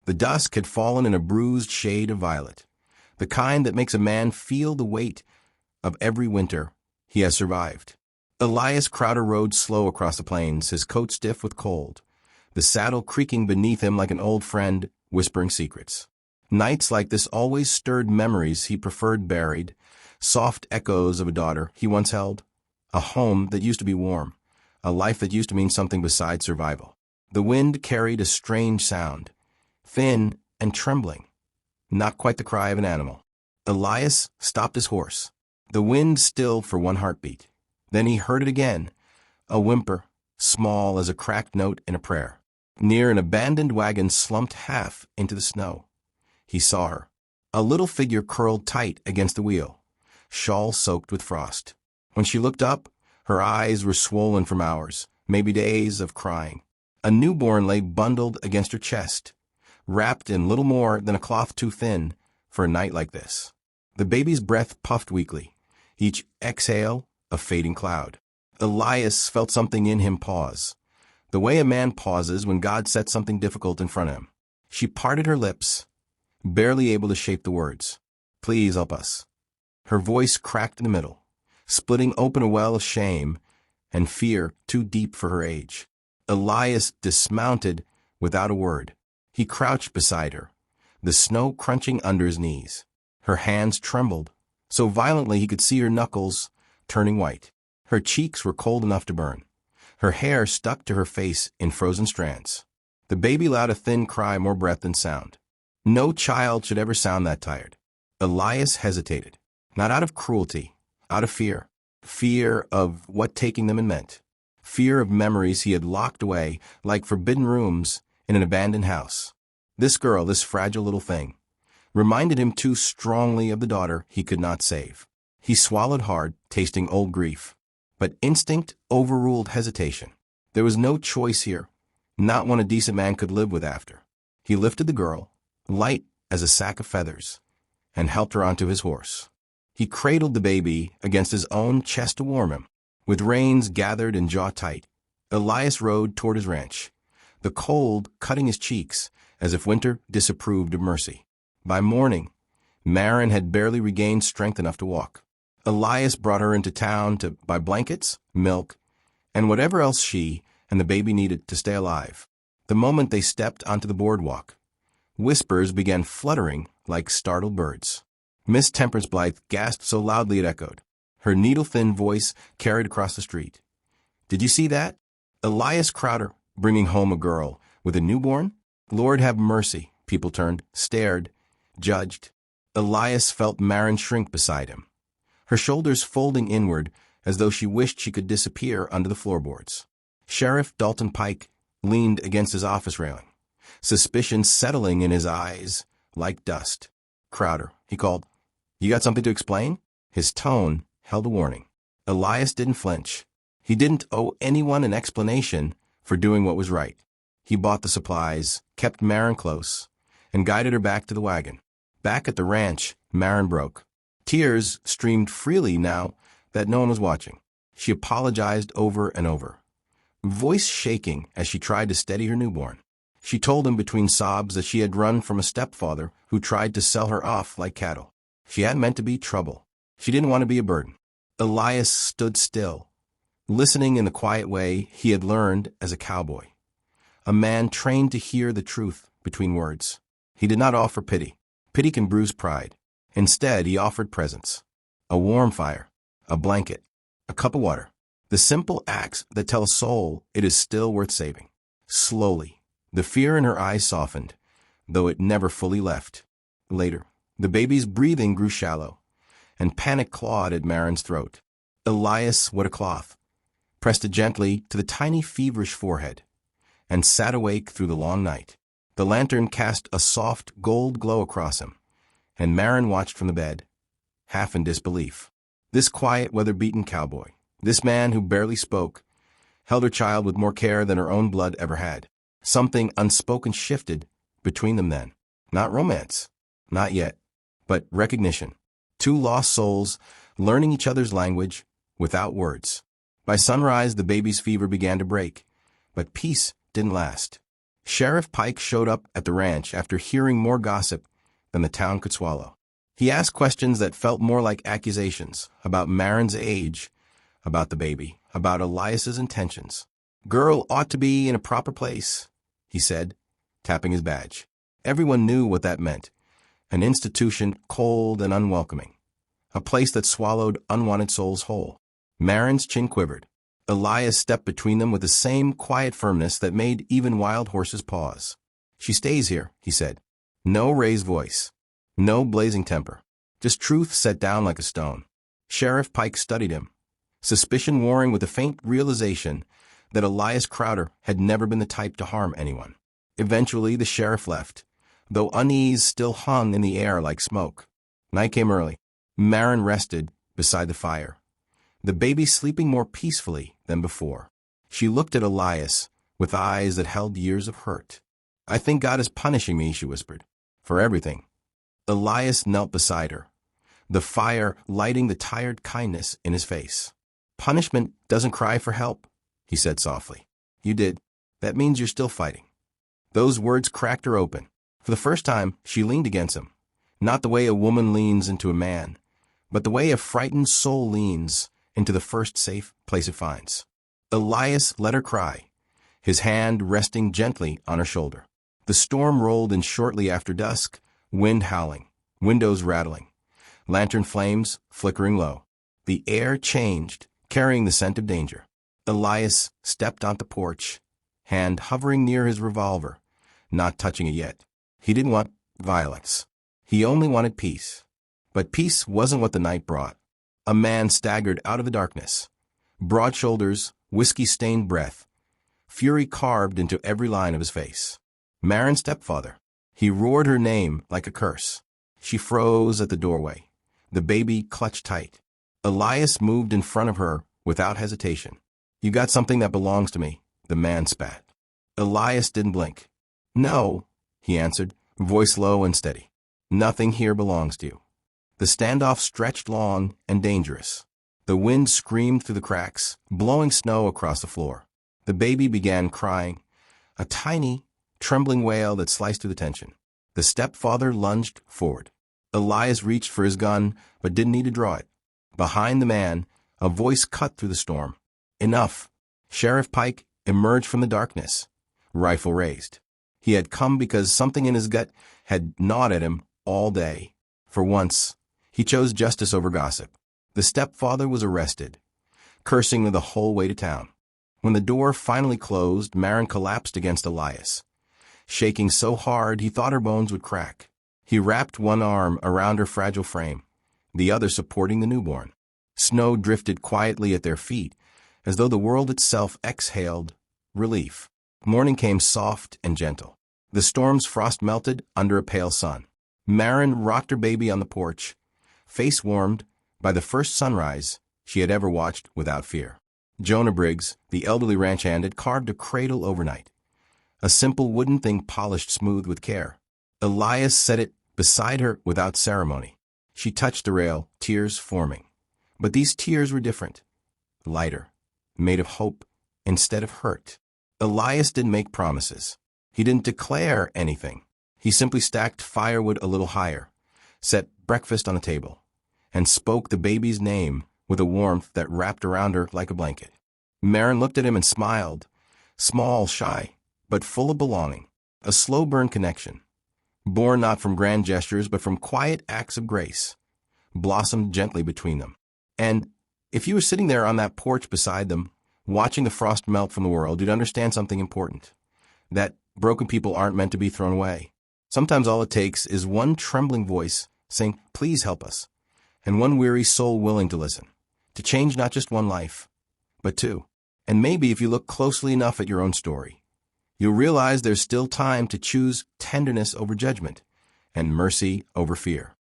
The dusk had fallen in a bruised shade of violet, the kind that makes a man feel the weight of every winter he has survived. Elias Crowder rode slow across the plains, his coat stiff with cold, the saddle creaking beneath him like an old friend whispering secrets. Nights like this always stirred memories he preferred buried, soft echoes of a daughter he once held, a home that used to be warm, a life that used to mean something besides survival. The wind carried a strange sound, thin and trembling, not quite the cry of an animal. Elias stopped his horse. The wind stilled for one heartbeat. Then he heard it again, a whimper, small as a cracked note in a prayer. Near an abandoned wagon slumped half into the snow. He saw her, a little figure curled tight against the wheel, shawl soaked with frost. When she looked up, her eyes were swollen from hours, maybe days of crying. A newborn lay bundled against her chest, wrapped in little more than a cloth too thin for a night like this. The baby's breath puffed weakly, each exhale a fading cloud. Elias felt something in him pause, the way a man pauses when God sets something difficult in front of him. She parted her lips, barely able to shape the words. "Please help us." Her voice cracked in the middle, splitting open a well of shame and fear too deep for her age. Elias dismounted without a word. He crouched beside her, the snow crunching under his knees. Her hands trembled, so violently he could see her knuckles turning white. Her cheeks were cold enough to burn. Her hair stuck to her face in frozen strands. The baby let out a thin cry, more breath than sound. No child should ever sound that tired. Elias hesitated, not out of cruelty, out of fear. Fear of what taking them in meant. Fear of memories he had locked away like forbidden rooms in an abandoned house. This girl, this fragile little thing, reminded him too strongly of the daughter he could not save. He swallowed hard, tasting old grief. But instinct overruled hesitation. There was no choice here, not one a decent man could live with after. He lifted the girl, light as a sack of feathers, and helped her onto his horse. He cradled the baby against his own chest to warm him. With reins gathered and jaw tight, Elias rode toward his ranch, the cold cutting his cheeks as if winter disapproved of mercy. By morning, Marin had barely regained strength enough to walk. Elias brought her into town to buy blankets, milk, and whatever else she and the baby needed to stay alive. The moment they stepped onto the boardwalk, whispers began fluttering like startled birds. Miss Temperance Blythe gasped so loudly it echoed. Her needle-thin voice carried across the street. "Did you see that? Elias Crowder bringing home a girl with a newborn? Lord have mercy." People turned, stared, judged. Elias felt Marin shrink beside him, her shoulders folding inward as though she wished she could disappear under the floorboards. Sheriff Dalton Pike leaned against his office railing, suspicion settling in his eyes like dust. "Crowder," he called, "you got something to explain?" His tone held a warning. Elias didn't flinch. He didn't owe anyone an explanation for doing what was right. He bought the supplies, kept Marin close, and guided her back to the wagon. Back at the ranch, Marin broke. Tears streamed freely now that no one was watching. She apologized over and over, voice shaking as she tried to steady her newborn. She told him between sobs that she had run from a stepfather who tried to sell her off like cattle. She hadn't meant to be trouble. She didn't want to be a burden. Elias stood still, listening in the quiet way he had learned as a cowboy, a man trained to hear the truth between words. He did not offer pity. Pity can bruise pride. Instead, he offered presence, a warm fire, a blanket, a cup of water, the simple acts that tell a soul it is still worth saving. Slowly, the fear in her eyes softened, though it never fully left. Later, the baby's breathing grew shallow, and panic clawed at Marin's throat. Elias wet a cloth, pressed it gently to the tiny feverish forehead, and sat awake through the long night. The lantern cast a soft gold glow across him, and Marin watched from the bed, half in disbelief. This quiet, weather-beaten cowboy, this man who barely spoke, held her child with more care than her own blood ever had. Something unspoken shifted between them then. Not romance, not yet, but recognition. Two lost souls learning each other's language without words. By sunrise, the baby's fever began to break, but peace didn't last. Sheriff Pike showed up at the ranch after hearing more gossip than the town could swallow. He asked questions that felt more like accusations about Marin's age, about the baby, about Elias's intentions. "Girl ought to be in a proper place," he said, tapping his badge. Everyone knew what that meant. An institution cold and unwelcoming. A place that swallowed unwanted souls whole. Marin's chin quivered. Elias stepped between them with the same quiet firmness that made even wild horses pause. "She stays here," he said. No raised voice. No blazing temper. Just truth set down like a stone. Sheriff Pike studied him, suspicion warring with the faint realization that Elias Crowder had never been the type to harm anyone. Eventually, the sheriff left, though unease still hung in the air like smoke. Night came early. Marin rested beside the fire, the baby sleeping more peacefully than before. She looked at Elias with eyes that held years of hurt. "I think God is punishing me," she whispered, "for everything." Elias knelt beside her, the fire lighting the tired kindness in his face. "Punishment doesn't cry for help," he said softly. "You did. That means you're still fighting." Those words cracked her open. For the first time, she leaned against him, not the way a woman leans into a man, but the way a frightened soul leans into the first safe place it finds. Elias let her cry, his hand resting gently on her shoulder. The storm rolled in shortly after dusk, wind howling, windows rattling, lantern flames flickering low. The air changed, carrying the scent of danger. Elias stepped onto the porch, hand hovering near his revolver, not touching it yet. He didn't want violence. He only wanted peace. But peace wasn't what the night brought. A man staggered out of the darkness. Broad shoulders, whiskey-stained breath, fury carved into every line of his face. Marin's stepfather. He roared her name like a curse. She froze at the doorway, the baby clutched tight. Elias moved in front of her without hesitation. "You got something that belongs to me," the man spat. Elias didn't blink. "No," he answered, voice low and steady. "Nothing here belongs to you." The standoff stretched long and dangerous. The wind screamed through the cracks, blowing snow across the floor. The baby began crying, a tiny, trembling wail that sliced through the tension. The stepfather lunged forward. Elias reached for his gun, but didn't need to draw it. Behind the man, a voice cut through the storm. "Enough." Sheriff Pike emerged from the darkness, rifle raised. He had come because something in his gut had gnawed at him all day. For once, he chose justice over gossip. The stepfather was arrested, cursing the whole way to town. When the door finally closed, Marin collapsed against Elias, shaking so hard he thought her bones would crack. He wrapped one arm around her fragile frame, the other supporting the newborn. Snow drifted quietly at their feet, as though the world itself exhaled relief. Morning came soft and gentle. The storm's frost melted under a pale sun. Marin rocked her baby on the porch, face warmed by the first sunrise she had ever watched without fear. Jonah Briggs, the elderly ranch hand, had carved a cradle overnight, a simple wooden thing polished smooth with care. Elias set it beside her without ceremony. She touched the rail, tears forming. But these tears were different, lighter, made of hope instead of hurt. Elias didn't make promises. He didn't declare anything. He simply stacked firewood a little higher, set breakfast on the table, and spoke the baby's name with a warmth that wrapped around her like a blanket. Marin looked at him and smiled, small, shy, but full of belonging. A slow-burn connection, born not from grand gestures but from quiet acts of grace, blossomed gently between them. And if you were sitting there on that porch beside them, watching the frost melt from the world, you'd understand something important, that broken people aren't meant to be thrown away. Sometimes all it takes is one trembling voice saying, "Please help us," and one weary soul willing to listen, to change not just one life, but two. And maybe if you look closely enough at your own story, you'll realize there's still time to choose tenderness over judgment and mercy over fear.